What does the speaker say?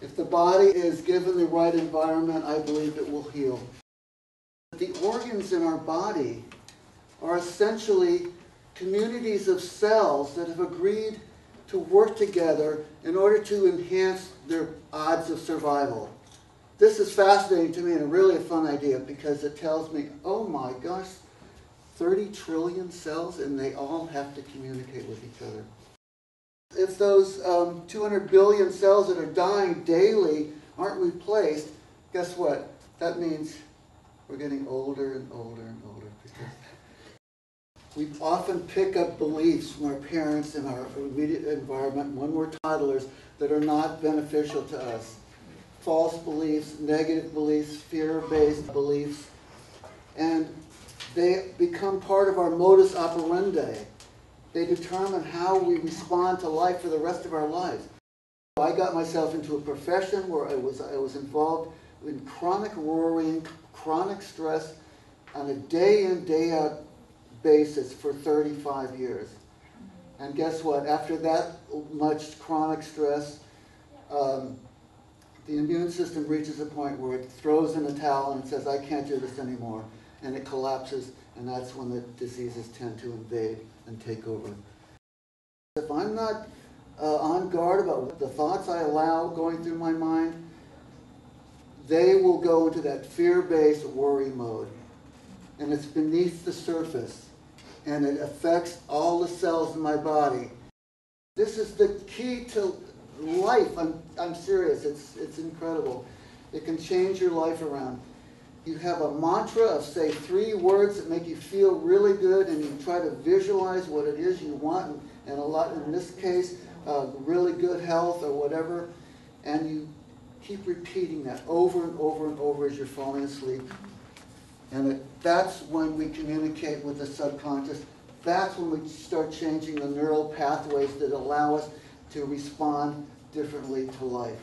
If the body is given the right environment, I believe it will heal. The organs in our body are essentially communities of cells that have agreed to work together in order to enhance their odds of survival. This is fascinating to me and really a fun idea because it tells me, oh my gosh, 30 trillion cells and they all have to communicate with each other. If those 200 billion cells that are dying daily aren't replaced, guess what? That means we're getting older and older and older. Because we often pick up beliefs from our parents and our immediate environment when we're toddlers that are not beneficial to us. False beliefs, negative beliefs, fear-based beliefs, and they become part of our modus operandi. They determine how we respond to life for the rest of our lives. I got myself into a profession where I was involved in chronic worrying, chronic stress on a day-in, day-out basis for 35 years. And guess what? After that much chronic stress, the immune system reaches a point where it throws in the towel and says, I can't do this anymore. And it collapses, and that's when the diseases tend to invade and take over. If I'm not on guard about the thoughts I allow going through my mind, they will go into that fear-based worry mode. And it's beneath the surface, and it affects all the cells in my body. This is the key to life. I'm serious. It's incredible. It can change your life around. You have a mantra of, say, 3 words that make you feel really good, and you try to visualize what it is you want, and a lot, in this case, really good health or whatever, and you keep repeating that over and over and over as you're falling asleep. And that's when we communicate with the subconscious. That's when we start changing the neural pathways that allow us to respond differently to life.